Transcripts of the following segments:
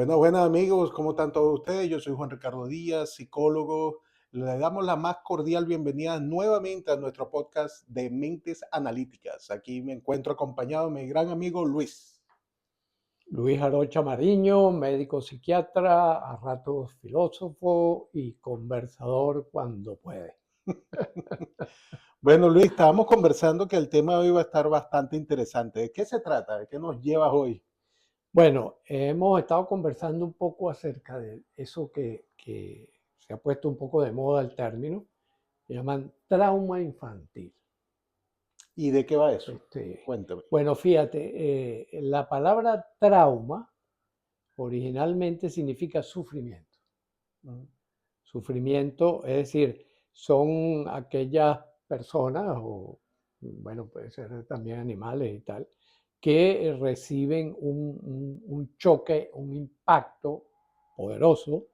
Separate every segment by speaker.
Speaker 1: Buenas amigos, ¿cómo están todos ustedes? Yo soy Juan Ricardo Díaz, psicólogo. Le damos la más cordial bienvenida nuevamente a nuestro podcast de Mentes Analíticas. Aquí me encuentro acompañado de mi gran amigo Luis.
Speaker 2: Luis Arocha Mariño, médico psiquiatra, a ratos filósofo y conversador cuando puede.
Speaker 1: Bueno, Luis, estábamos conversando que el tema de hoy va a estar bastante interesante. ¿De qué se trata? ¿De qué nos llevas hoy?
Speaker 2: Bueno, hemos estado conversando un poco acerca de eso que se ha puesto un poco de moda el término, se llaman trauma infantil.
Speaker 1: ¿Y de qué va eso?
Speaker 2: Este,
Speaker 1: Cuéntame.
Speaker 2: bueno, fíjate, la palabra trauma originalmente significa sufrimiento.
Speaker 1: Mm.
Speaker 2: Sufrimiento, es decir, son aquellas personas, o bueno, puede ser también animales y tal, que reciben un choque, un impacto poderoso,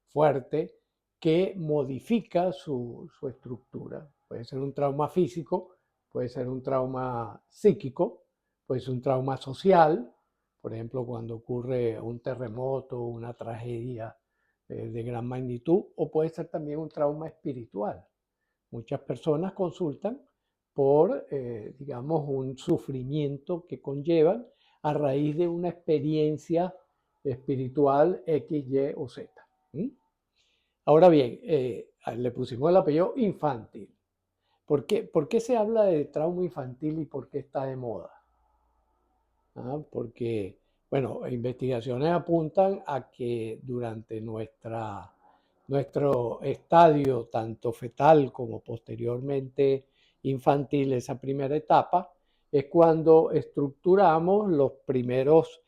Speaker 2: fuerte, que modifica su estructura. Puede ser un trauma físico, puede ser un trauma psíquico, puede ser un trauma social, por ejemplo, cuando ocurre un terremoto, una tragedia de gran magnitud, o puede ser también un trauma espiritual. Muchas personas consultan por, digamos, un sufrimiento que conllevan a raíz de una experiencia espiritual X, Y o Z. Ahora bien, le pusimos el apellido infantil. ¿Por qué se habla de trauma infantil y por qué está de moda? Porque, bueno, investigaciones apuntan a que durante nuestro estadio, tanto fetal como posteriormente infantil, esa primera etapa, es cuando estructuramos los primeros,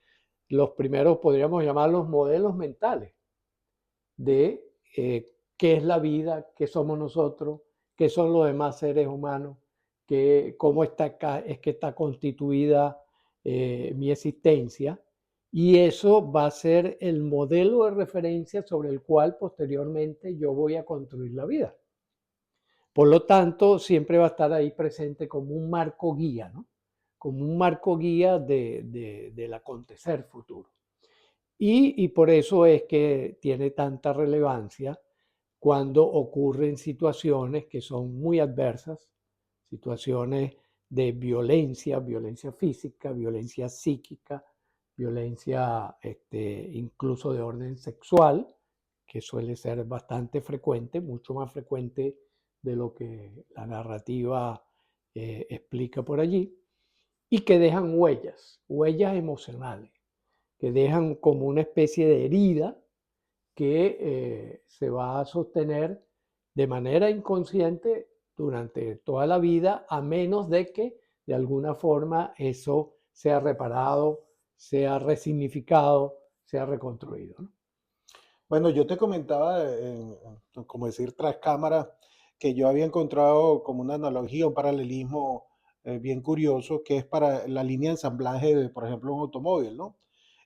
Speaker 2: podríamos llamarlos modelos mentales de qué es la vida, qué somos nosotros, qué son los demás seres humanos, cómo es que está constituida mi existencia. Y eso va a ser el modelo de referencia sobre el cual posteriormente yo voy a construir la vida. Por lo tanto, siempre va a estar ahí presente como un marco guía, ¿no? Como un marco guía del acontecer futuro. Y por eso es que tiene tanta relevancia cuando ocurren situaciones que son muy adversas, situaciones de violencia, violencia física, violencia psíquica, violencia incluso de orden sexual, que suele ser bastante frecuente, mucho más frecuente de lo que la narrativa explica por allí, y que dejan huellas emocionales, que dejan como una especie de herida que se va a sostener de manera inconsciente durante toda la vida, a menos de que de alguna forma eso sea reparado, sea resignificado, sea reconstruido, ¿no?
Speaker 1: Bueno, yo te comentaba, como decir, tras cámara, que yo había encontrado como una analogía, un paralelismo bien curioso, que es para la línea de ensamblaje de, por ejemplo, un automóvil, ¿no?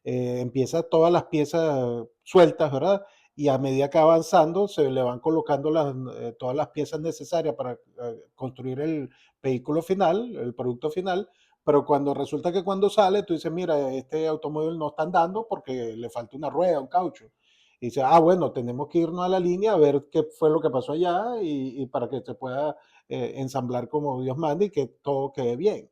Speaker 1: Empieza todas las piezas sueltas, ¿verdad? Y a medida que va avanzando, se le van colocando todas las piezas necesarias para construir el vehículo final, el producto final, pero cuando resulta que cuando sale, tú dices, mira, este automóvil no está andando porque le falta una rueda, un caucho. Y dice, bueno, tenemos que irnos a la línea a ver qué fue lo que pasó allá y para que se pueda ensamblar como Dios manda y que todo quede bien.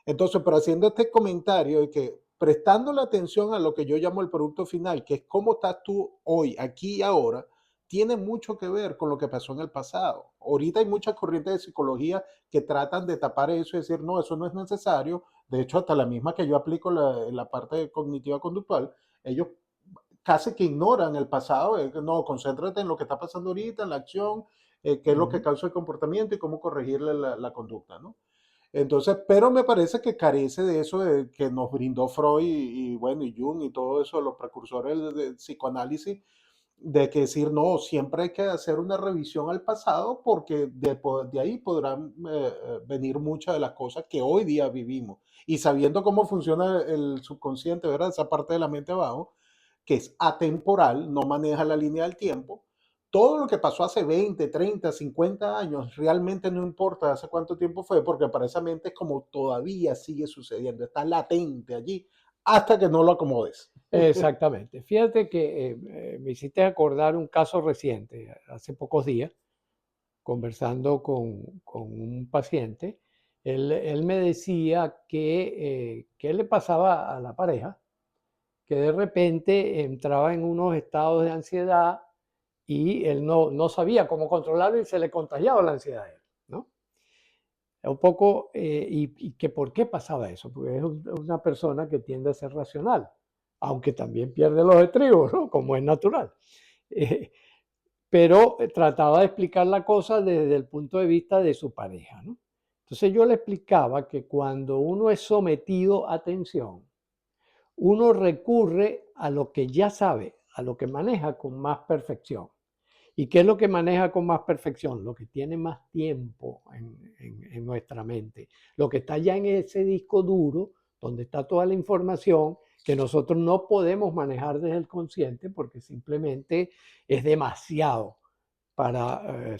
Speaker 1: Entonces, pero haciendo este comentario de que prestando la atención a lo que yo llamo el producto final, que es cómo estás tú hoy, aquí y ahora, tiene mucho que ver con lo que pasó en el pasado. Ahorita hay muchas corrientes de psicología que tratan de tapar eso y decir, no, eso no es necesario. De hecho, hasta la misma que yo aplico en la parte cognitiva conductual, ellos casi que ignoran el pasado. No, concéntrate en lo que está pasando ahorita, en la acción, qué es lo que
Speaker 2: Uh-huh.
Speaker 1: causa el comportamiento y cómo corregirle la conducta, ¿no? Entonces, pero me parece que carece de eso de que nos brindó Freud bueno, y Jung y todo eso, los precursores del psicoanálisis, de que decir, no, siempre hay que hacer una revisión al pasado porque de ahí podrán venir muchas de las cosas que hoy día vivimos. Y sabiendo cómo funciona el subconsciente, ¿verdad? Esa parte de la mente abajo, que es atemporal, no maneja la línea del tiempo. Todo lo que pasó hace 20, 30, 50 años, realmente no importa hace cuánto tiempo fue, porque para esa mente es como todavía sigue sucediendo, está latente allí hasta que no lo acomodes.
Speaker 2: Exactamente. Fíjate que me hiciste acordar un caso reciente, hace pocos días, conversando con un paciente. Él me decía que qué le pasaba a la pareja, que de repente entraba en unos estados de ansiedad y él no sabía cómo controlarlo y se le contagiaba la ansiedad a él, ¿no? Un poco, y que por qué pasaba eso, porque es una persona que tiende a ser racional, aunque también pierde los estribos, ¿no? Como es natural. Eh, pero trataba de explicar la cosa desde el punto de vista de su pareja, ¿no? Entonces yo le explicaba que cuando uno es sometido a tensión, uno recurre a lo que ya sabe, a lo que maneja con más perfección. ¿Y qué es lo que maneja con más perfección? Lo que tiene más tiempo en nuestra mente, lo que está ya en ese disco duro, donde está toda la información que nosotros no podemos manejar desde el consciente porque simplemente es demasiado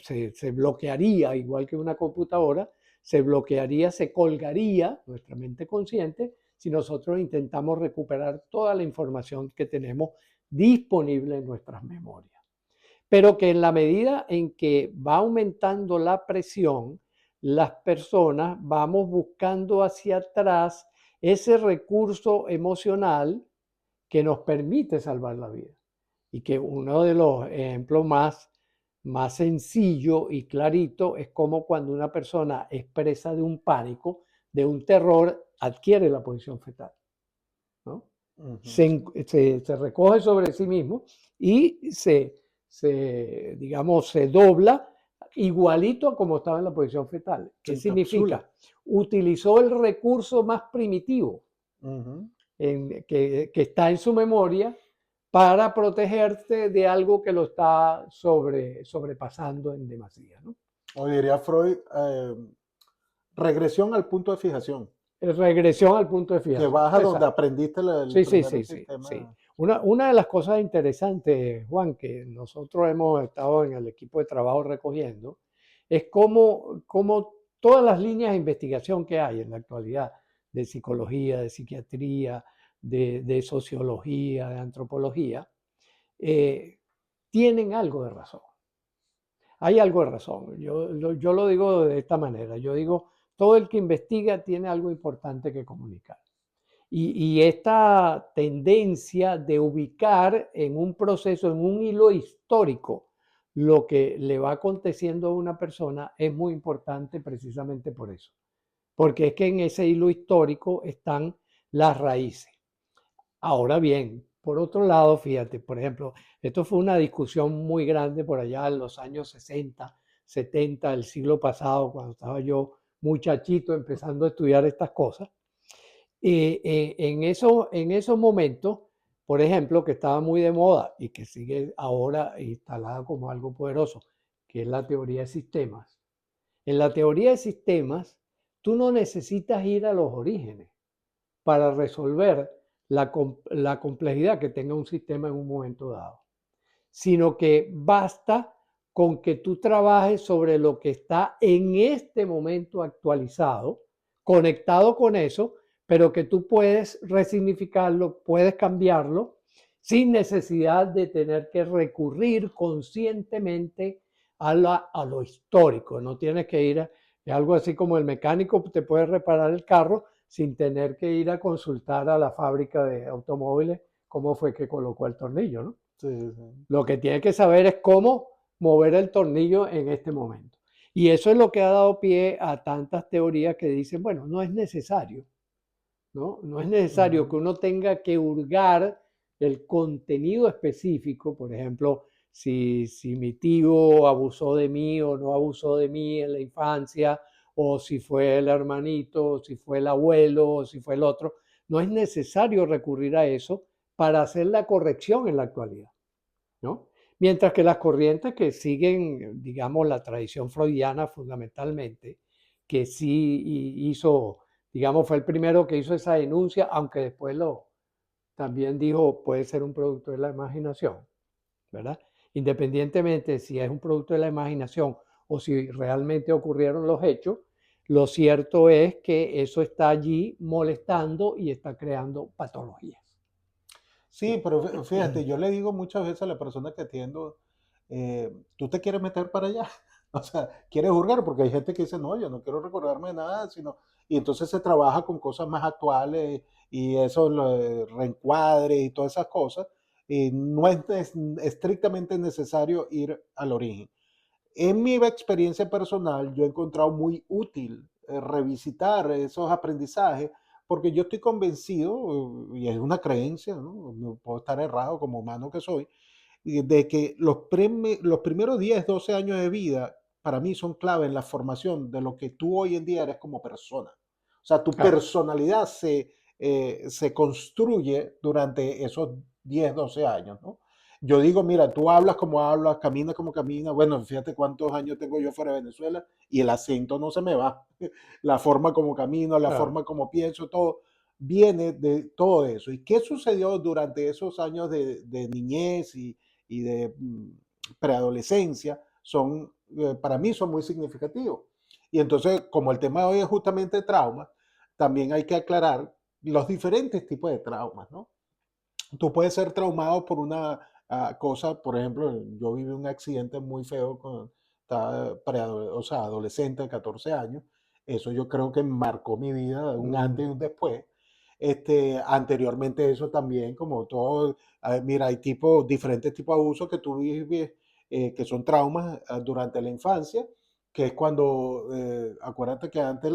Speaker 2: se bloquearía, igual que una computadora, se bloquearía, se colgaría nuestra mente consciente si nosotros intentamos recuperar toda la información que tenemos disponible en nuestras memorias. Pero que en la medida en que va aumentando la presión, las personas vamos buscando hacia atrás ese recurso emocional que nos permite salvar la vida. Y que uno de los ejemplos más sencillo y clarito es como cuando una persona expresa de un pánico, de un terror, adquiere la posición fetal, ¿no?
Speaker 1: Ujú.
Speaker 2: Se recoge sobre sí mismo y digamos, se dobla igualito a como estaba en la posición fetal.
Speaker 1: Se
Speaker 2: ¿Qué
Speaker 1: encapsula.
Speaker 2: significa? Utilizó el recurso más primitivo
Speaker 1: Ujú.
Speaker 2: que está en su memoria para protegerse de algo que lo está sobrepasando en demasía, ¿no?
Speaker 1: O diría Freud, regresión al punto de fijación,
Speaker 2: Regresión al punto de
Speaker 1: que
Speaker 2: fijación.
Speaker 1: vas a donde
Speaker 2: Exacto.
Speaker 1: aprendiste el
Speaker 2: Sí, sí,
Speaker 1: primer
Speaker 2: sí, sí, sí.
Speaker 1: sistema.
Speaker 2: Una de las cosas interesantes, Juan, que nosotros hemos estado en el equipo de trabajo recogiendo, es cómo todas las líneas de investigación que hay en la actualidad, de psicología, de psiquiatría, de sociología, de antropología, eh, tienen algo de razón. Hay algo de razón. Yo lo digo de esta manera. Yo digo, todo el que investiga tiene algo importante que comunicar. Y esta tendencia de ubicar en un proceso, en un hilo histórico, lo que le va aconteciendo a una persona es muy importante precisamente por eso. Porque es que en ese hilo histórico están las raíces. Ahora bien, por otro lado, fíjate, por ejemplo, esto fue una discusión muy grande por allá en los años 60, 70 del siglo pasado, cuando estaba yo muchachito empezando a estudiar estas cosas. En esos momentos, por ejemplo, que estaba muy de moda y que sigue ahora instalada como algo poderoso, que es la teoría de sistemas. En la teoría de sistemas, tú no necesitas ir a los orígenes para resolver la complejidad que tenga un sistema en un momento dado, sino que basta con que tú trabajes sobre lo que está en este momento actualizado, conectado con eso, pero que tú puedes resignificarlo, puedes cambiarlo sin necesidad de tener que recurrir conscientemente a lo histórico. No tienes que ir es algo así como el mecánico te puede reparar el carro sin tener que ir a consultar a la fábrica de automóviles cómo fue que colocó el tornillo, ¿no?
Speaker 1: Sí, sí.
Speaker 2: Lo que tiene que saber es cómo mover el tornillo en este momento. Y eso es lo que ha dado pie a tantas teorías que dicen, bueno, no es necesario, ¿no? No es necesario que
Speaker 1: Ujú.
Speaker 2: uno tenga que hurgar el contenido específico, por ejemplo, si mi tío abusó de mí o no abusó de mí en la infancia, o si fue el hermanito, o si fue el abuelo, o si fue el otro. No es necesario recurrir a eso para hacer la corrección en la actualidad, ¿no? Mientras que las corrientes que siguen, digamos, la tradición freudiana fundamentalmente, que sí hizo, digamos, fue el primero que hizo esa denuncia, aunque después también dijo puede ser un producto de la imaginación, ¿verdad? Independientemente si es un producto de la imaginación o si realmente ocurrieron los hechos, lo cierto es que eso está allí molestando y está creando patologías.
Speaker 1: Sí, pero fíjate, yo le digo muchas veces a la persona que atiendo, ¿tú te quieres meter para allá? O sea, ¿quieres juzgar? Porque hay gente que dice, no, yo no quiero recordarme de nada, sino... Y entonces se trabaja con cosas más actuales y eso, reencuadre y todas esas cosas. Y no es estrictamente necesario ir al origen. En mi experiencia personal, yo he encontrado muy útil revisitar esos aprendizajes porque yo estoy convencido, y es una creencia, ¿no? No puedo estar errado como humano que soy, y de que los primeros 10, 12 años de vida para mí son clave en la formación de lo que tú hoy en día eres como persona. O sea, tu
Speaker 2: Claro,
Speaker 1: personalidad se construye durante esos 10, 12 años, ¿no? Yo digo, mira, tú hablas como hablas, caminas como caminas. Bueno, fíjate cuántos años tengo yo fuera de Venezuela y el acento no se me va. La forma como camino, la
Speaker 2: claro.
Speaker 1: forma como pienso, todo viene de todo eso. ¿Y qué sucedió durante esos años de niñez y de preadolescencia? Para mí son muy significativos. Y entonces, como el tema de hoy es justamente trauma, también hay que aclarar los diferentes tipos de traumas, ¿no? Tú puedes ser traumado por una cosa, por ejemplo, yo viví un accidente muy feo cuando estaba o sea, adolescente de 14 años. Eso yo creo que marcó mi vida, un
Speaker 2: Mm,
Speaker 1: antes y un después. Anteriormente eso también, como todo, mira, hay diferentes tipos de abusos que tú vives, que son traumas durante la infancia, que es cuando, acuérdate que antes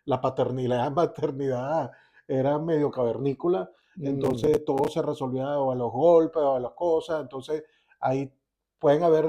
Speaker 1: la paternidad, maternidad era medio cavernícola,
Speaker 2: mm,
Speaker 1: entonces todo se resolvía o a los golpes o a las cosas, entonces ahí pueden haber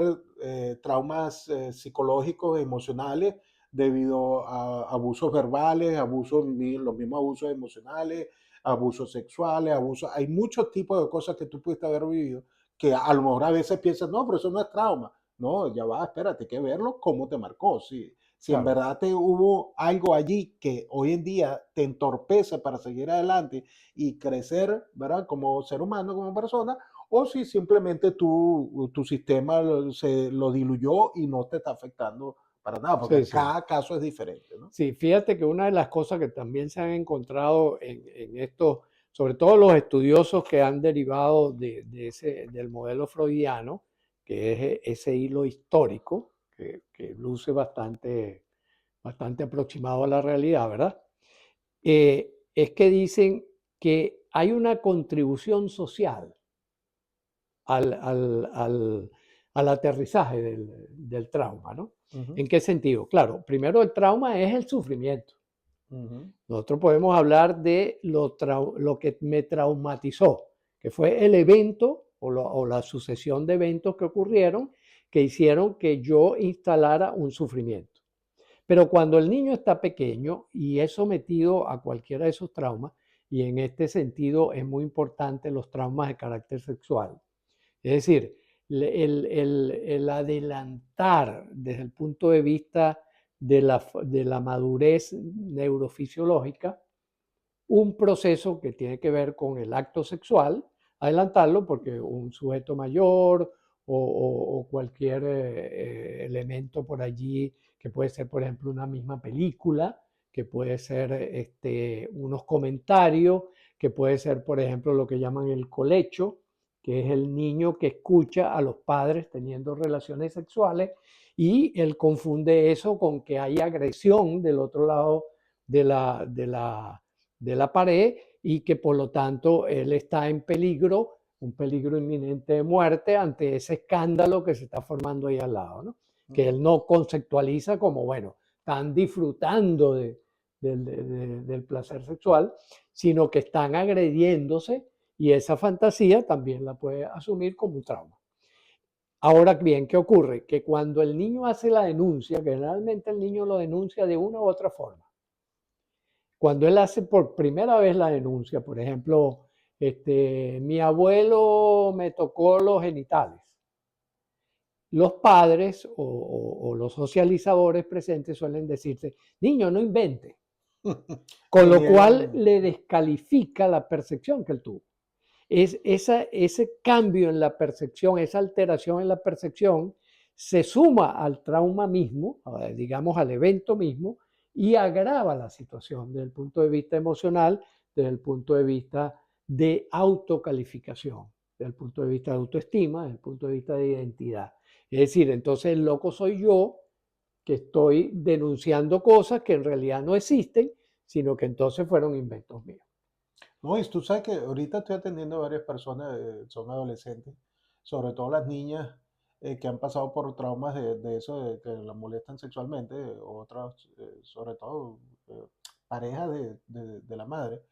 Speaker 1: traumas psicológicos, emocionales, debido a abusos verbales, los mismos abusos emocionales, abusos sexuales, hay muchos tipos de cosas que tú pudiste haber vivido, que a lo mejor a veces piensas, no, pero eso no es trauma. No, ya va, espérate, hay que verlo cómo te marcó. Si en
Speaker 2: claro.
Speaker 1: verdad te hubo algo allí que hoy en día te entorpece para seguir adelante y crecer, ¿verdad? Como ser humano, como persona, o si simplemente tu sistema se lo diluyó y no te está afectando para nada,
Speaker 2: Sí,
Speaker 1: porque
Speaker 2: sí.
Speaker 1: cada caso es diferente, ¿no?
Speaker 2: Sí, fíjate que una de las cosas que también se han encontrado en esto, sobre todo los estudiosos que han derivado del modelo freudiano, que es ese hilo histórico, que luce bastante aproximado a la realidad, ¿verdad? Es que dicen que hay una contribución social al, al- al- al aterrizaje del trauma, ¿no?
Speaker 1: Ujú,
Speaker 2: ¿En qué sentido? Claro, primero el trauma es el sufrimiento.
Speaker 1: ujú,
Speaker 2: Nosotros podemos hablar de lo que me traumatizó, que fue el evento o la sucesión de eventos que ocurrieron que hicieron que yo instalara un sufrimiento. Pero cuando el niño está pequeño y es sometido a cualquiera de esos traumas, y en este sentido es muy importante los traumas de carácter sexual, es decir, el adelantar desde el punto de vista de la madurez neurofisiológica un proceso que tiene que ver con el acto sexual, adelantarlo porque un sujeto mayor o cualquier elemento por allí, que puede ser, por ejemplo, una misma película, que puede ser unos comentarios, que puede ser, por ejemplo, lo que llaman el colecho, que es el niño que escucha a los padres teniendo relaciones sexuales y él confunde eso con que hay agresión del otro lado de la pared y que por lo tanto él está en peligro, un peligro inminente de muerte ante ese escándalo que se está formando ahí al lado, ¿no? Que
Speaker 1: ujú.
Speaker 2: él no conceptualiza como, bueno, están disfrutando del placer sexual, sino que están agrediéndose y esa fantasía también la puede asumir como un trauma. Ahora bien, ¿qué ocurre? Que cuando el niño hace la denuncia, que generalmente el niño lo denuncia de una u otra forma, cuando él hace por primera vez la denuncia, por ejemplo, mi abuelo me tocó los genitales, los padres o los socializadores presentes suelen decirte, niño, no invente, con
Speaker 1: Le
Speaker 2: lo cual
Speaker 1: niegan.
Speaker 2: le descalifica la percepción que él tuvo. Ese cambio en la percepción, esa alteración en la percepción, se suma al trauma mismo, digamos al evento mismo, y agrava la situación desde el punto de vista emocional, desde el punto de vista de autocalificación, desde el punto de vista de autoestima, desde el punto de vista de identidad. Es decir, entonces el loco soy yo que estoy denunciando cosas que en realidad no existen, sino que entonces fueron inventos míos.
Speaker 1: No, y tú sabes que ahorita estoy atendiendo a varias personas, son adolescentes, sobre todo las niñas que han pasado por traumas de eso, de que las molestan sexualmente, otras, sobre todo parejas de la madre.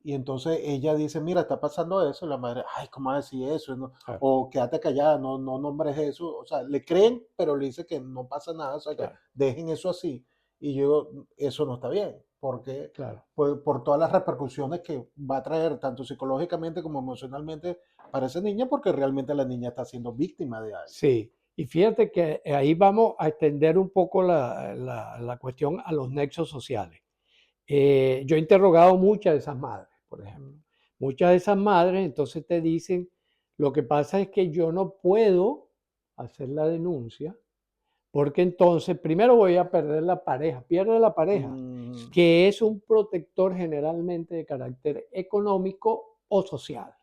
Speaker 1: Y entonces ella dice, mira, está pasando eso, y la madre, ay, ¿cómo vas a decir eso? No,
Speaker 2: Claro,
Speaker 1: o quédate callada, no nombres eso. O sea, le creen, pero le dice que no pasa nada, o sea, que
Speaker 2: claro,
Speaker 1: dejen eso así. Y yo, eso no está bien, porque
Speaker 2: claro.
Speaker 1: por todas las repercusiones que va a traer, tanto psicológicamente como emocionalmente, para esa niña, porque realmente la niña está siendo víctima de algo.
Speaker 2: Sí, y fíjate que ahí vamos a extender un poco la cuestión a los nexos sociales. Yo he interrogado muchas de esas madres, por ejemplo. Muchas de esas madres entonces te dicen, lo que pasa es que yo no puedo hacer la denuncia porque entonces primero voy a perder la pareja, pierde la pareja,
Speaker 1: Mm,
Speaker 2: que es un protector generalmente de carácter económico o social.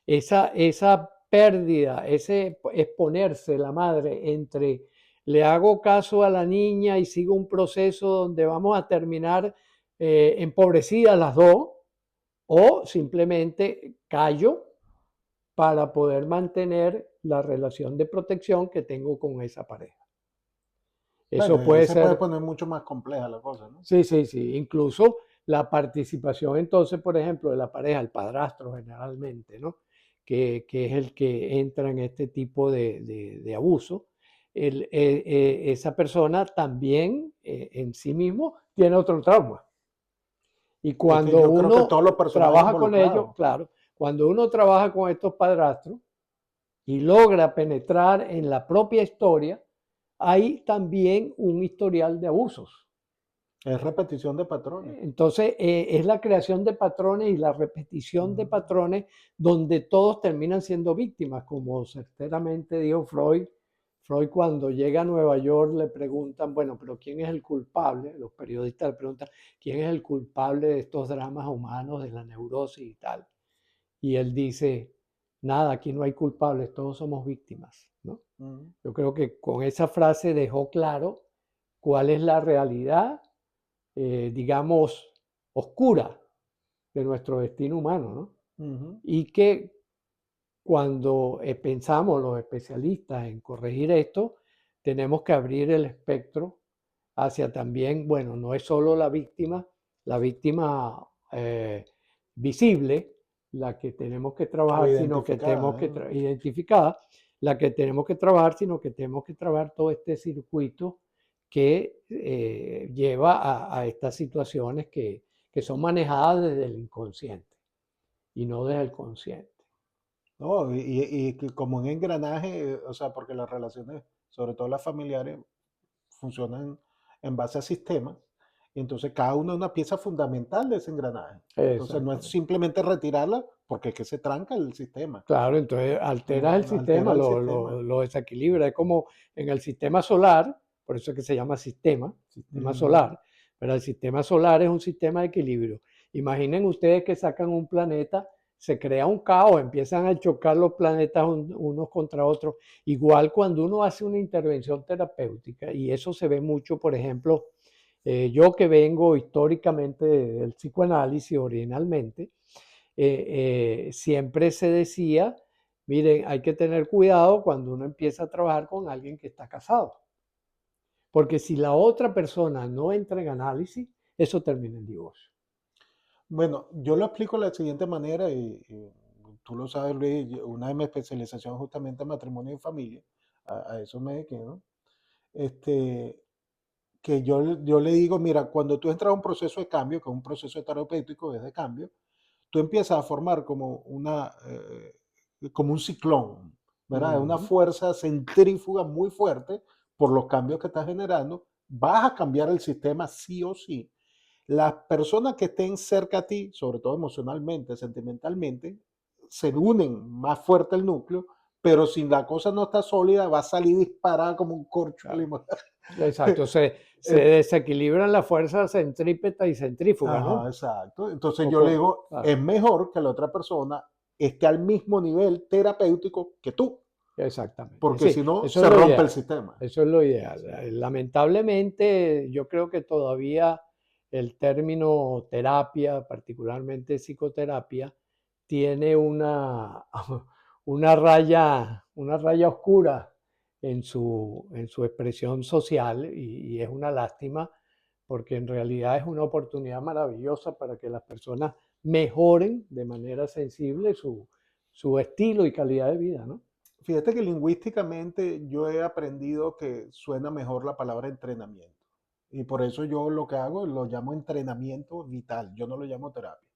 Speaker 2: Esa pérdida, ese exponerse la madre entre le hago caso a la niña y sigo un proceso donde vamos a terminar empobrecidas las dos, o simplemente callo para poder mantener la relación de protección que tengo con esa pareja.
Speaker 1: bueno,
Speaker 2: Eso
Speaker 1: ahí
Speaker 2: puede
Speaker 1: se puede
Speaker 2: ser,
Speaker 1: poner mucho más compleja la cosa, ¿no?
Speaker 2: sí, sí, sí, incluso la participación entonces, por ejemplo, de la pareja, el padrastro generalmente, ¿no? Que es el que entra en este tipo de abuso. Esa persona también en sí mismo tiene otro trauma. Y
Speaker 1: Es que
Speaker 2: cuando
Speaker 1: yo creo que
Speaker 2: uno
Speaker 1: todos los personajes
Speaker 2: trabaja con ellos,
Speaker 1: involucrados.
Speaker 2: claro, cuando uno trabaja con estos padrastros y logra penetrar en la propia historia, hay también un historial de abusos.
Speaker 1: Es repetición de patrones.
Speaker 2: Entonces, es la creación de patrones y la repetición de
Speaker 1: Ujú.
Speaker 2: patrones donde todos terminan siendo víctimas, como certeramente dijo Freud. Freud cuando llega a Nueva York le preguntan, bueno, pero ¿quién es el culpable? Los periodistas le preguntan, ¿quién es el culpable de estos dramas humanos, de la neurosis y tal? Y él dice, nada, aquí no hay culpables, todos somos víctimas, ¿no?
Speaker 1: Ujú.
Speaker 2: Yo creo que con esa frase dejó claro cuál es la realidad, digamos, oscura de nuestro destino humano, ¿no?
Speaker 1: Ujú.
Speaker 2: Y que cuando pensamos los especialistas en corregir esto, tenemos que abrir el espectro hacia también, bueno, no es solo la víctima visible, la que tenemos que
Speaker 1: O
Speaker 2: trabajar, sino que tenemos
Speaker 1: identificada,
Speaker 2: que
Speaker 1: ¿no?
Speaker 2: identificada, la que tenemos que trabajar, sino que tenemos que trabajar todo este circuito que lleva a estas situaciones que son manejadas desde el inconsciente y no desde el consciente.
Speaker 1: No, y que como un engranaje, o sea, porque las relaciones, sobre todo las familiares, funcionan en base a sistemas, y entonces cada uno es una pieza fundamental de ese engranaje. Entonces no es
Speaker 2: Exactamente.
Speaker 1: simplemente retirarla, porque es que se tranca el sistema,
Speaker 2: Claro, entonces alteras el sistema,
Speaker 1: altera el sistema.
Speaker 2: lo desequilibra. Es como en el sistema solar, por eso es que se llama sistema
Speaker 1: Ujú.
Speaker 2: solar, pero el sistema solar es un sistema de equilibrio. Imaginen ustedes que sacan un planeta, se crea un caos, empiezan a chocar los planetas unos contra otros. Igual cuando uno hace una intervención terapéutica, y eso se ve mucho, por ejemplo, yo que vengo históricamente del psicoanálisis originalmente, siempre se decía, miren, hay que tener cuidado cuando uno empieza a trabajar con alguien que está casado, porque si la otra persona no entra en análisis, eso termina en divorcio.
Speaker 1: Bueno, yo lo explico de la siguiente manera, y tú lo sabes, Luis, una de mis especializaciones justamente en matrimonio y familia, a eso me dediqué, ¿no? Este, que yo le digo, mira, cuando tú entras a un proceso de cambio, que es un proceso terapéutico, es de cambio, tú empiezas a formar como un ciclón, ¿verdad? Una
Speaker 2: Ujú.
Speaker 1: fuerza centrífuga muy fuerte por los cambios que estás generando. Vas a cambiar el sistema sí o sí. Las personas que estén cerca a ti, sobre todo emocionalmente, sentimentalmente, se unen más fuerte el núcleo pero si la cosa no está sólida, va a salir disparada como un corcho de
Speaker 2: Claro.
Speaker 1: limón.
Speaker 2: Exacto, se
Speaker 1: Eh,
Speaker 2: desequilibran las fuerzas centrípeta y centrífuga,
Speaker 1: Ajá,
Speaker 2: ¿no?
Speaker 1: exacto. Entonces
Speaker 2: O
Speaker 1: yo le
Speaker 2: co-
Speaker 1: digo,
Speaker 2: claro,
Speaker 1: es mejor que la otra persona esté al mismo nivel terapéutico que tú,
Speaker 2: exactamente.
Speaker 1: porque
Speaker 2: Sí,
Speaker 1: si no,
Speaker 2: eso es
Speaker 1: se
Speaker 2: lo
Speaker 1: rompe el
Speaker 2: ideal.
Speaker 1: sistema.
Speaker 2: Eso es lo ideal. Lamentablemente, yo creo que todavía el término terapia, particularmente psicoterapia, tiene una raya oscura en su expresión social y es una lástima porque en realidad es una oportunidad maravillosa para que las personas mejoren de manera sensible su estilo y calidad de vida, ¿no?
Speaker 1: Fíjate que lingüísticamente yo he aprendido que suena mejor la palabra entrenamiento. Y por eso yo lo que hago lo llamo entrenamiento vital, yo no lo llamo terapia.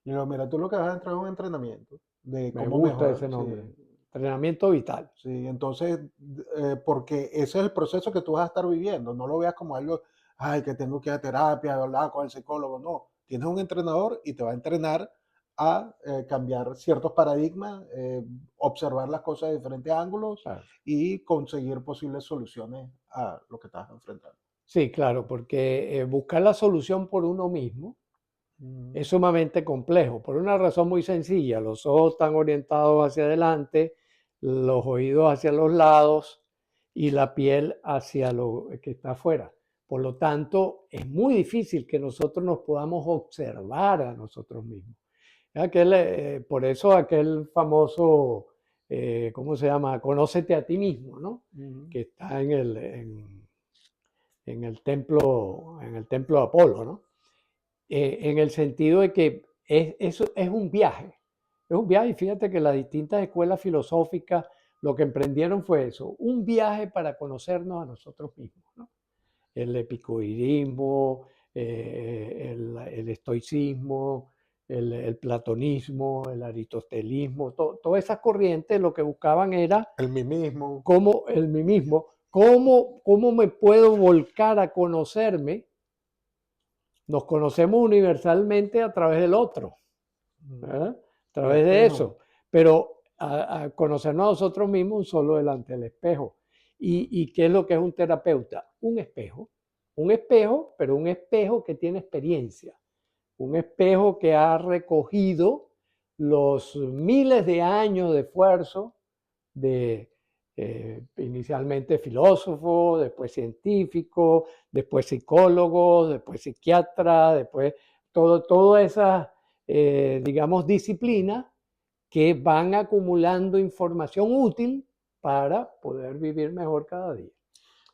Speaker 1: Y digo, mira, tú lo que vas a entrar es un entrenamiento de
Speaker 2: Me
Speaker 1: cómo
Speaker 2: gusta
Speaker 1: mejorar.
Speaker 2: ese
Speaker 1: Sí,
Speaker 2: nombre. Entrenamiento vital.
Speaker 1: sí, entonces, porque ese es el proceso que tú vas a estar viviendo. No lo veas como algo, ay, que tengo que ir a terapia, hablar con el psicólogo. No, tienes un entrenador y te va a entrenar a cambiar ciertos paradigmas, observar las cosas de diferentes ángulos
Speaker 2: Claro.
Speaker 1: y conseguir posibles soluciones a lo que estás enfrentando.
Speaker 2: Sí, claro, porque buscar la solución por uno mismo
Speaker 1: Mm.
Speaker 2: es sumamente complejo, por una razón muy sencilla. Los ojos están orientados hacia adelante, los oídos hacia los lados y la piel hacia lo que está afuera. Por lo tanto, es muy difícil que nosotros nos podamos observar a nosotros mismos. Por eso aquel famoso, ¿cómo se llama? Conócete a ti mismo, ¿no?
Speaker 1: Mm.
Speaker 2: Que está en el templo de Apolo, ¿no? En el sentido de que eso es un viaje y fíjate que las distintas escuelas filosóficas lo que emprendieron fue eso, un viaje para conocernos a nosotros mismos, ¿no? El epicureísmo, el estoicismo, el platonismo, el aristotelismo, todas esas corrientes lo que buscaban era
Speaker 1: El mí mismo.
Speaker 2: cómo el mí mismo, cómo me puedo volcar a conocerme. Nos conocemos universalmente a través del otro,
Speaker 1: Mm.
Speaker 2: ¿verdad? A
Speaker 1: El
Speaker 2: través de
Speaker 1: espejo.
Speaker 2: eso, pero a conocernos a nosotros mismos solo delante del espejo. ¿Y qué es lo que es un terapeuta? Un espejo, pero un espejo que tiene experiencia, un espejo que ha recogido los miles de años de esfuerzo de inicialmente filósofo, después científico, después psicólogo, después psiquiatra, después todas esas, digamos, disciplinas que van acumulando información útil para poder vivir mejor cada día.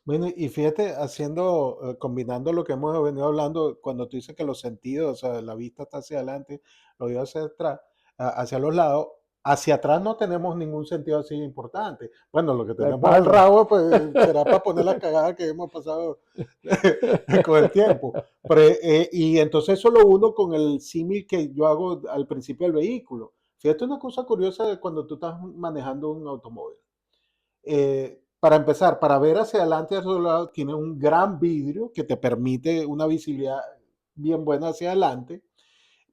Speaker 1: Bueno, y fíjate, combinando lo que hemos venido hablando, cuando tú dices que los sentidos, o sea, la vista está hacia adelante, los oídos hacia atrás, hacia los lados, hacia atrás no tenemos ningún sentido así importante. Bueno, lo que
Speaker 2: La
Speaker 1: tenemos al
Speaker 2: espalda.
Speaker 1: rabo, pues será para poner las cagadas que hemos pasado con el tiempo. Pero, y entonces eso lo uno con el símil que yo hago al principio del vehículo. Fíjate una cosa curiosa de cuando tú estás manejando un automóvil. Para empezar, para ver hacia adelante y hacia los lados, tiene un gran vidrio que te permite una visibilidad bien buena hacia adelante,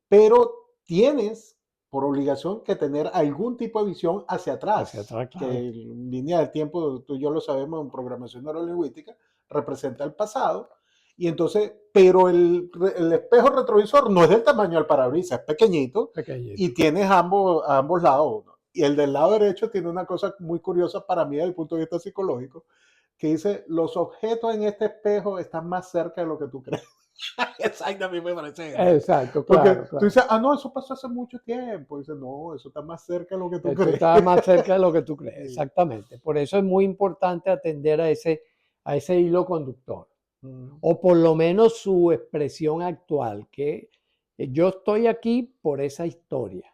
Speaker 1: pero tienes por obligación que tener algún tipo de visión hacia
Speaker 2: Hacia
Speaker 1: atrás,
Speaker 2: atrás,
Speaker 1: que
Speaker 2: claro.
Speaker 1: en línea del tiempo, tú y yo lo sabemos en programación neurolingüística, representa el pasado. Y entonces, pero el espejo retrovisor no es del tamaño del parabrisas, es pequeñito y
Speaker 2: Pequeñito.
Speaker 1: tienes a ambos lados, ¿no? Y el del lado derecho tiene una cosa muy curiosa para mí desde el punto de vista psicológico, que dice, los objetos en este espejo están más cerca de lo que tú crees. Exacto, a mí me parece genial.
Speaker 2: Exacto,
Speaker 1: Porque
Speaker 2: claro,
Speaker 1: tú
Speaker 2: claro.
Speaker 1: dices, ah, no, eso pasó hace mucho tiempo. Dice, no, eso está más cerca de lo que tú
Speaker 2: Esto
Speaker 1: crees.
Speaker 2: está más cerca de lo que tú crees,
Speaker 1: Sí.
Speaker 2: exactamente. Por eso es muy importante atender a ese hilo conductor,
Speaker 1: Mm.
Speaker 2: o por lo menos su expresión actual, que yo estoy aquí por esa historia.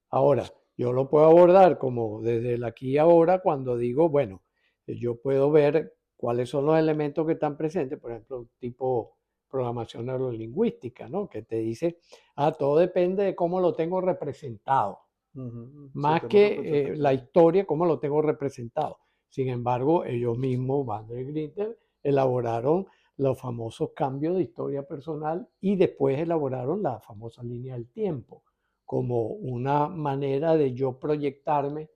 Speaker 2: Ahora, yo lo puedo abordar como desde el aquí y ahora cuando digo, bueno, yo puedo ver cuáles son los elementos que están presentes, por ejemplo, tipo programación neurolingüística, ¿no? Que te dice, ah, todo depende de cómo lo tengo representado más
Speaker 1: Sistema
Speaker 2: que la
Speaker 1: representativo.
Speaker 2: historia, cómo lo tengo representado. Sin embargo, ellos mismos, Bandler y Grinter, elaboraron los famosos cambios de historia personal y después elaboraron la famosa línea del tiempo, como una manera de yo proyectarme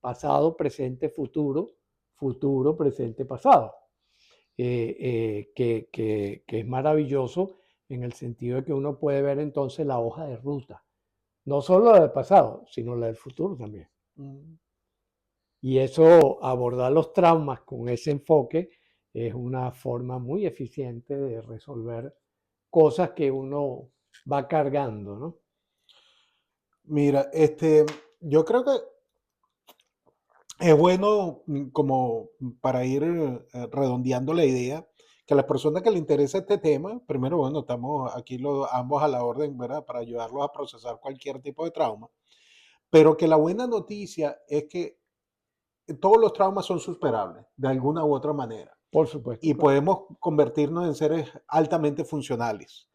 Speaker 2: pasado, presente, futuro, futuro, presente, pasado. Que es maravilloso en el sentido de que uno puede ver entonces la hoja de ruta, no solo la del pasado, sino la del futuro también.
Speaker 1: Mm.
Speaker 2: Y eso, abordar los traumas con ese enfoque, es una forma muy eficiente de resolver cosas que uno va cargando, ¿no?
Speaker 1: Mira, yo creo que es bueno como para ir redondeando la idea, que a las personas que le interesa este tema, primero, bueno, estamos aquí ambos a la orden, ¿verdad? Para ayudarlos a procesar cualquier tipo de trauma, pero que la buena noticia es que todos los traumas son superables de alguna u otra manera
Speaker 2: Por supuesto,
Speaker 1: y
Speaker 2: claro.
Speaker 1: podemos convertirnos en seres altamente funcionales.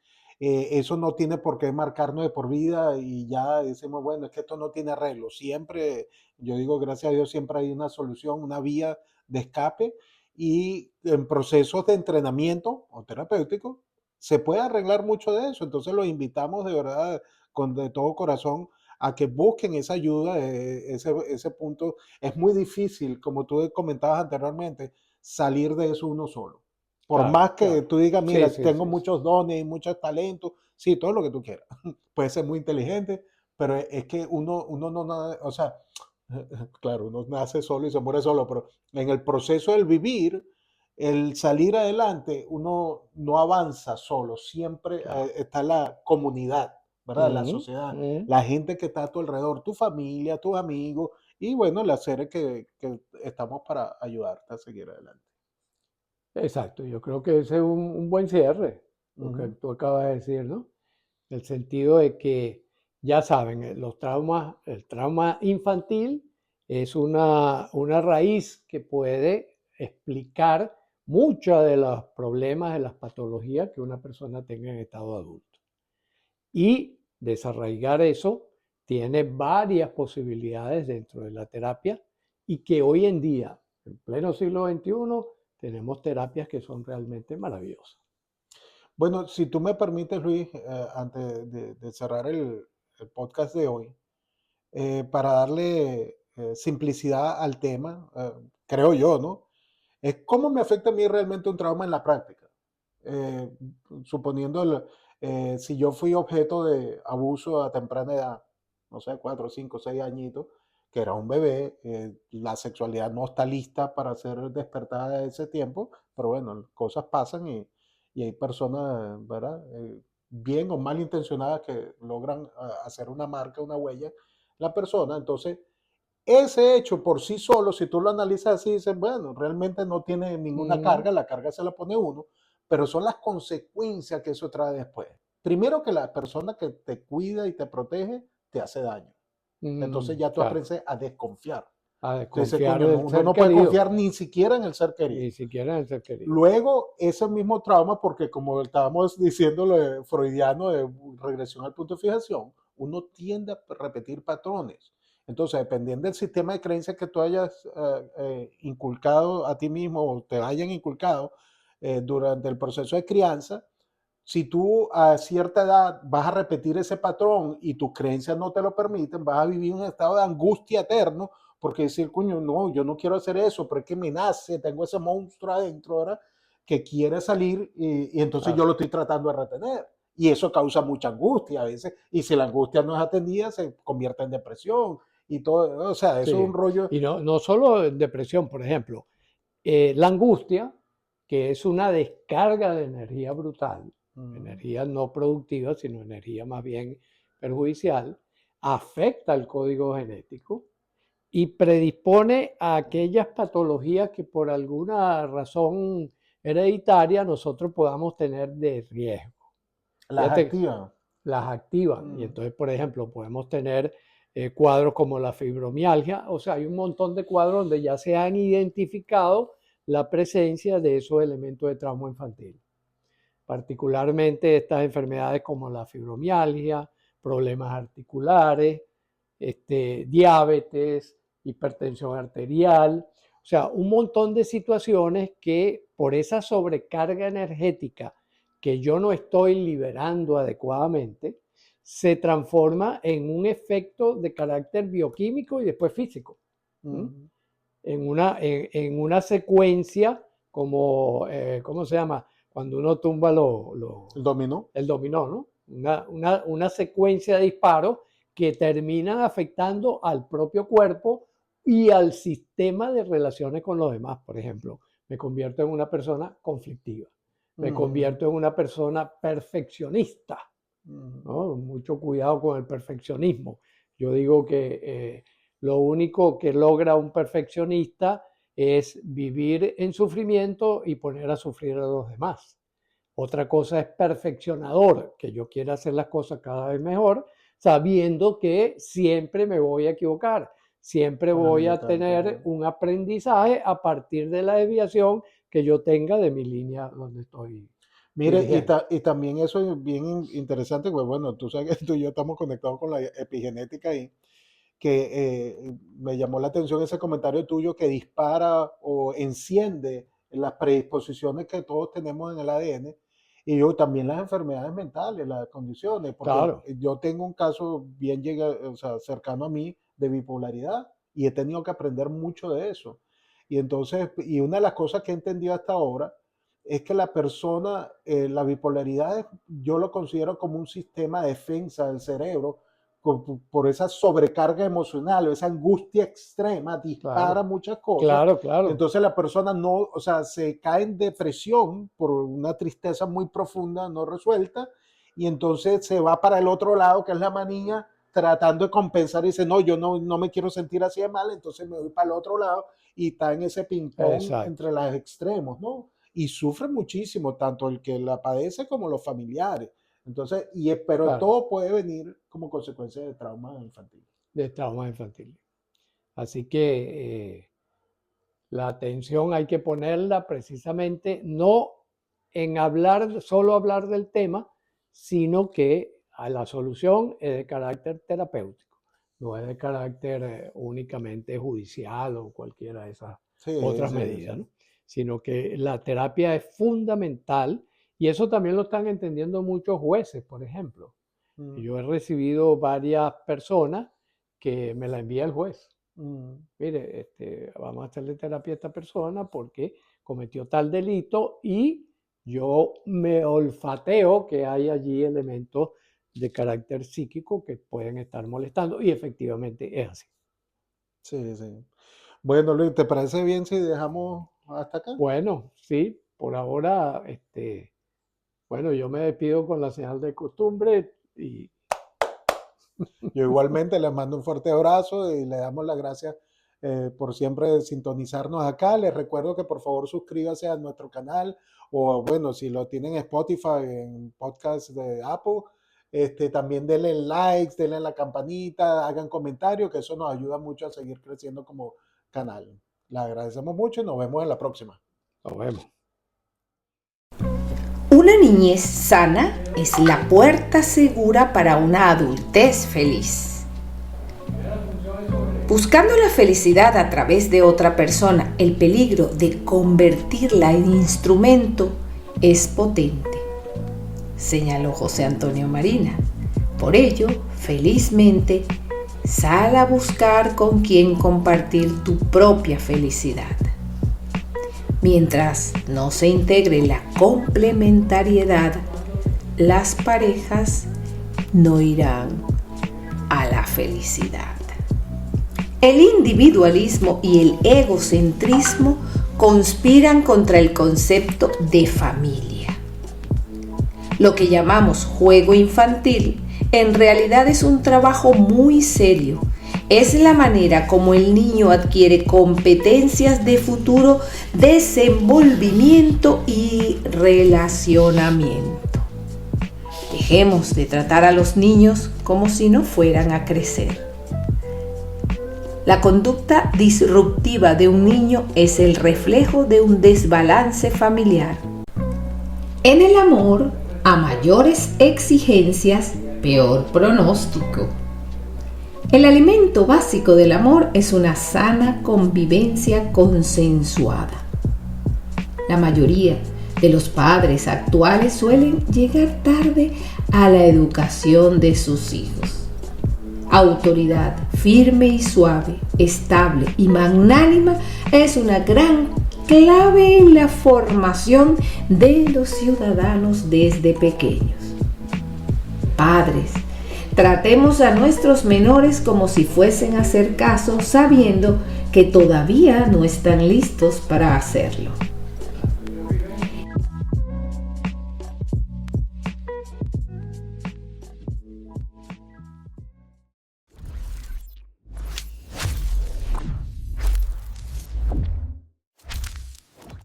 Speaker 1: Eso no tiene por qué marcarnos de por vida y ya decimos, bueno, es que esto no tiene arreglo. Siempre, yo digo, gracias a Dios, siempre hay una solución, una vía de escape y en procesos de entrenamiento o terapéutico se puede arreglar mucho de eso. Entonces los invitamos de verdad, de todo corazón, a que busquen esa ayuda, ese punto. Es muy difícil, como tú comentabas anteriormente, salir de eso uno solo. Por
Speaker 2: Claro,
Speaker 1: más que
Speaker 2: claro.
Speaker 1: tú digas,
Speaker 2: Sí,
Speaker 1: mira,
Speaker 2: sí,
Speaker 1: tengo
Speaker 2: sí, sí.
Speaker 1: muchos dones, muchos talentos, sí, todo lo que tú quieras. Puede ser muy inteligente, pero es que uno no, o sea, claro, uno nace solo y se muere solo, pero en el proceso del vivir, el salir adelante, uno no avanza solo, siempre
Speaker 2: Claro.
Speaker 1: está la comunidad, ¿verdad? La
Speaker 2: Ujú,
Speaker 1: sociedad,
Speaker 2: ujú.
Speaker 1: la gente que está a tu alrededor, tu familia, tus amigos, y bueno, las seres que estamos para ayudarte a seguir adelante.
Speaker 2: Exacto, yo creo que ese es un buen cierre, lo que
Speaker 1: Ujú.
Speaker 2: tú acabas de decir, ¿no? El sentido de que, ya saben, los traumas, el trauma infantil es una raíz que puede explicar muchos de los problemas, de las patologías que una persona tenga en estado adulto. Y desarraigar eso tiene varias posibilidades dentro de la terapia y que hoy en día, en pleno siglo XXI, tenemos terapias que son realmente maravillosas.
Speaker 1: Bueno, si tú me permites, Luis, antes de cerrar el podcast de hoy, para darle simplicidad al tema, creo yo, ¿no? Es cómo me afecta a mí realmente un trauma en la práctica. Eh, suponiendo, si yo fui objeto de abuso a temprana edad, no sé, 4, 5, 6 añitos, que era un bebé, la sexualidad no está lista para ser despertada de ese tiempo, pero bueno, cosas pasan y hay personas, ¿verdad? Bien o mal intencionadas que logran hacer una marca, una huella, la persona. Entonces, ese hecho por sí solo, si tú lo analizas así, dices, bueno, realmente no tiene ninguna
Speaker 2: Mm,
Speaker 1: carga, la carga se la pone uno, pero son las consecuencias que eso trae después. Primero que la persona que te cuida y te protege te hace daño. Entonces ya tú
Speaker 2: claro,
Speaker 1: aprendes a desconfiar.
Speaker 2: a
Speaker 1: Entonces,
Speaker 2: desconfiar
Speaker 1: coño,
Speaker 2: del
Speaker 1: uno
Speaker 2: ser
Speaker 1: no puede
Speaker 2: querido,
Speaker 1: confiar ni siquiera en el ser querido.
Speaker 2: ni siquiera en el ser querido.
Speaker 1: Luego, ese mismo trauma, porque como estábamos diciendo lo de freudiano de regresión al punto de fijación, uno tiende a repetir patrones. Entonces, dependiendo del sistema de creencias que tú hayas inculcado a ti mismo o te hayan inculcado durante el proceso de crianza, si tú a cierta edad vas a repetir ese patrón y tus creencias no te lo permiten, vas a vivir un estado de angustia eterno porque decir, coño, no, yo no quiero hacer eso, pero es que me nace, tengo ese monstruo adentro, ¿verdad? Que quiere salir y entonces yo
Speaker 2: Claro,
Speaker 1: lo estoy tratando de retener. Y eso causa mucha angustia a veces. Y si la angustia no es atendida, se convierte en depresión y todo. O sea, eso es un
Speaker 2: sí.
Speaker 1: rollo.
Speaker 2: Y no solo en depresión, por ejemplo, la angustia, que es una descarga de energía brutal,
Speaker 1: Mm,
Speaker 2: energía no productiva, sino energía más bien perjudicial, afecta al código genético y predispone a aquellas patologías que por alguna razón hereditaria nosotros podamos tener de riesgo.
Speaker 1: las
Speaker 2: Fíjate,
Speaker 1: activas.
Speaker 2: las activan. Y
Speaker 1: Mm.
Speaker 2: entonces, por ejemplo, podemos tener cuadros como la fibromialgia. O sea, hay un montón de cuadros donde ya se han identificado la presencia de esos elementos de trauma infantil. Particularmente estas enfermedades como la fibromialgia, problemas articulares, diabetes, hipertensión arterial. O sea, un montón de situaciones que por esa sobrecarga energética que yo no estoy liberando adecuadamente, se transforma en un efecto de carácter bioquímico y después físico.
Speaker 1: Ujú.
Speaker 2: En una secuencia como, ¿cómo se llama? Cuando uno tumba
Speaker 1: El dominó.
Speaker 2: el dominó, ¿no? Una secuencia de disparos que terminan afectando al propio cuerpo y al sistema de relaciones con los demás. Por ejemplo, me convierto en una persona conflictiva, me
Speaker 1: Ujú,
Speaker 2: convierto en una persona perfeccionista,
Speaker 1: ujú,
Speaker 2: ¿no? Mucho cuidado con el perfeccionismo. Yo digo que lo único que logra un perfeccionista es vivir en sufrimiento y poner a sufrir a los demás. Otra cosa es perfeccionador, que yo quiera hacer las cosas cada vez mejor, sabiendo que siempre me voy a equivocar, siempre voy a tener
Speaker 1: Totalmente.
Speaker 2: un aprendizaje a partir de la desviación que yo tenga de mi línea donde estoy
Speaker 1: Mire,
Speaker 2: dirigiendo.
Speaker 1: y también eso es bien interesante, pues bueno, tú sabes que tú y yo estamos conectados con la epigenética y que me llamó la atención ese comentario tuyo que dispara o enciende las predisposiciones que todos tenemos en el ADN y yo también las enfermedades mentales, las condiciones, porque
Speaker 2: Claro,
Speaker 1: yo tengo un caso bien o sea, cercano a mí de bipolaridad y he tenido que aprender mucho de eso. Y entonces, y una de las cosas que he entendido hasta ahora es que la persona, la bipolaridad, yo lo considero como un sistema de defensa del cerebro por esa sobrecarga emocional o esa angustia extrema, dispara
Speaker 2: claro,
Speaker 1: muchas cosas.
Speaker 2: claro, claro.
Speaker 1: Entonces la persona no, o sea, se cae en depresión por una tristeza muy profunda, no resuelta, y entonces se va para el otro lado, que es la manía, tratando de compensar y dice, no, yo no me quiero sentir así de mal, entonces me voy para el otro lado y está en ese ping-pong
Speaker 2: Exacto,
Speaker 1: entre los extremos, ¿no? Y sufre muchísimo, tanto el que la padece como los familiares. Entonces, pero
Speaker 2: claro,
Speaker 1: todo puede venir como consecuencia de trauma infantil.
Speaker 2: de traumas infantiles. Así que la atención hay que ponerla precisamente no en hablar, solo hablar del tema, sino que a la solución es de carácter terapéutico, no es de carácter únicamente judicial o cualquiera de esas
Speaker 1: Sí,
Speaker 2: otras
Speaker 1: sí,
Speaker 2: medidas,
Speaker 1: sí.
Speaker 2: ¿no? Sino que la terapia es fundamental y eso también lo están entendiendo muchos jueces, por ejemplo.
Speaker 1: Mm,
Speaker 2: Yo he recibido varias personas que me la envía el juez.
Speaker 1: mm.
Speaker 2: Mire, vamos a hacerle terapia a esta persona porque cometió tal delito y yo me olfateo que hay allí elementos de carácter psíquico que pueden estar molestando y efectivamente es así.
Speaker 1: Sí, sí. Bueno, Luis, ¿te parece bien si dejamos hasta acá?
Speaker 2: Bueno, sí, por ahora, bueno, yo me despido con la señal de costumbre y
Speaker 1: Yo igualmente les mando un fuerte abrazo y le damos las gracias por siempre sintonizarnos acá. Les recuerdo que por favor suscríbase a nuestro canal o bueno, si lo tienen en Spotify, en podcast de Apple, también denle likes, denle la campanita, hagan comentarios, que eso nos ayuda mucho a seguir creciendo como canal. Les agradecemos mucho y nos vemos en la próxima.
Speaker 2: nos vemos.
Speaker 3: Una niñez sana es la puerta segura para una adultez feliz. Buscando la felicidad a través de otra persona, el peligro de convertirla en instrumento es potente, señaló José Antonio Marina. Por ello, felizmente, sal a buscar con quien compartir tu propia felicidad. Mientras no se integre la complementariedad, las parejas no irán a la felicidad. El individualismo y el egocentrismo conspiran contra el concepto de familia. Lo que llamamos juego infantil en realidad es un trabajo muy serio. Es la manera como el niño adquiere competencias de futuro desenvolvimiento y relacionamiento. Dejemos de tratar a los niños como si no fueran a crecer. La conducta disruptiva de un niño es el reflejo de un desbalance familiar. En el amor, a mayores exigencias, peor pronóstico. El alimento básico del amor es una sana convivencia consensuada. La mayoría de los padres actuales suelen llegar tarde a la educación de sus hijos. Autoridad firme y suave, estable y magnánima es una gran clave en la formación de los ciudadanos desde pequeños. Padres, tratemos a nuestros menores como si fuesen a hacer caso, sabiendo que todavía no están listos para hacerlo.